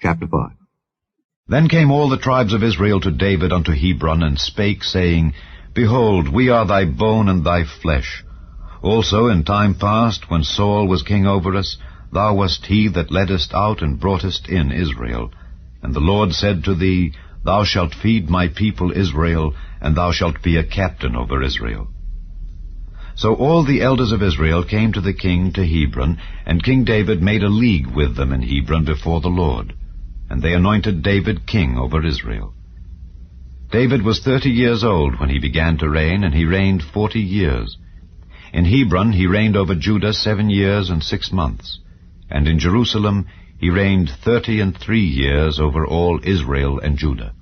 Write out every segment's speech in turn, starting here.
Chapter 5. Then came all the tribes of Israel to David unto Hebron, and spake, saying, Behold, we are thy bone and thy flesh. Also in time past, when Saul was king over us, thou wast he that leddest out and broughtest in Israel. And the Lord said to thee, Thou shalt feed my people Israel, and thou shalt be a captain over Israel. So all the elders of Israel came to the king to Hebron, and King David made a league with them in Hebron before the Lord. And they anointed David king over Israel. David was 30 years old when he began to reign, and he reigned 40 years. In Hebron he reigned over Judah 7 years and 6 months, and in Jerusalem he reigned 33 years over all Israel and Judah.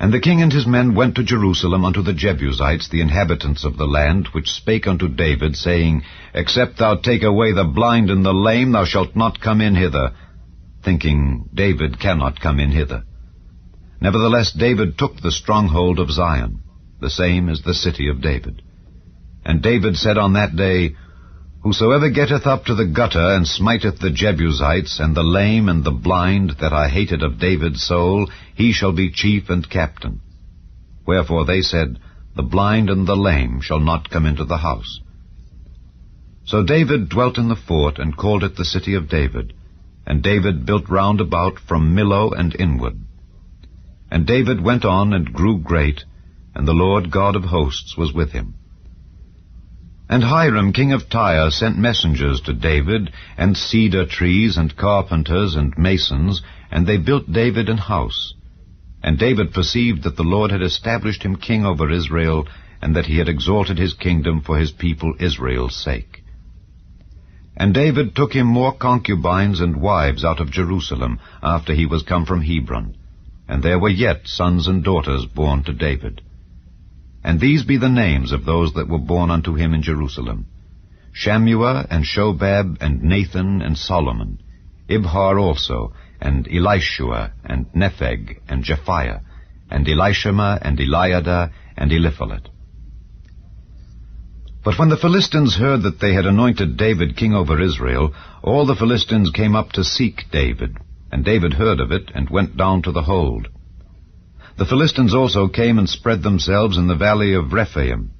And the king and his men went to Jerusalem unto the Jebusites, the inhabitants of the land, which spake unto David, saying, Except thou take away the blind and the lame, thou shalt not come in hither, thinking, David cannot come in hither. Nevertheless David took the stronghold of Zion, the same is the city of David. And David said on that day, Whosoever getteth up to the gutter, and smiteth the Jebusites, and the lame and the blind, that I hated of David's soul, he shall be chief and captain. Wherefore they said, The blind and the lame shall not come into the house. So David dwelt in the fort, and called it the city of David. And David built round about from Millo and inward. And David went on and grew great, and the Lord God of hosts was with him. And Hiram king of Tyre sent messengers to David, and cedar trees, and carpenters, and masons, and they built David an house. And David perceived that the Lord had established him king over Israel, and that he had exalted his kingdom for his people Israel's sake. And David took him more concubines and wives out of Jerusalem, after he was come from Hebron. And there were yet sons and daughters born to David. And these be the names of those that were born unto him in Jerusalem: Shammua, and Shobab, and Nathan, and Solomon, Ibhar also, and Elishua, and Nepheg, and Japhiah, and Elishama, and Eliada, and Eliphalet. But when the Philistines heard that they had anointed David king over Israel, all the Philistines came up to seek David. And David heard of it, and went down to the hold. The Philistines also came and spread themselves in the valley of Rephaim.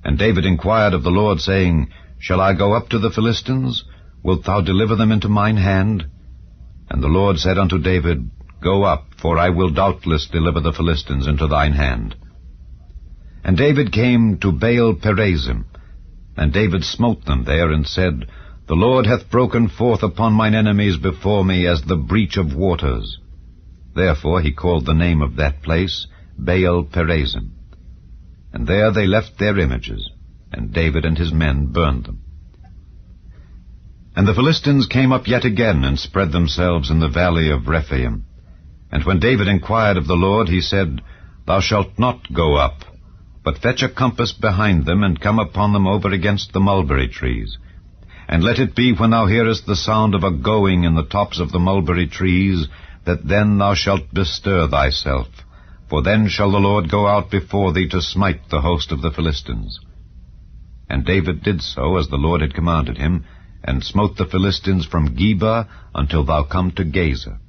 And David inquired of the Lord, saying, Shall I go up to the Philistines? Wilt thou deliver them into mine hand? And the Lord said unto David, Go up, for I will doubtless deliver the Philistines into thine hand. And David came to Baal Perazim, and David smote them there, and said, The Lord hath broken forth upon mine enemies before me as the breach of waters. Therefore he called the name of that place Baal Perazim. And there they left their images, and David and his men burned them. And the Philistines came up yet again, and spread themselves in the valley of Rephaim. And when David inquired of the Lord, he said, Thou shalt not go up, but fetch a compass behind them, and come upon them over against the mulberry trees. And let it be, when thou hearest the sound of a going in the tops of the mulberry trees, that then thou shalt bestir thyself, for then shall the Lord go out before thee to smite the host of the Philistines. And David did so as the Lord had commanded him, and smote the Philistines from Geba until thou come to Gaza.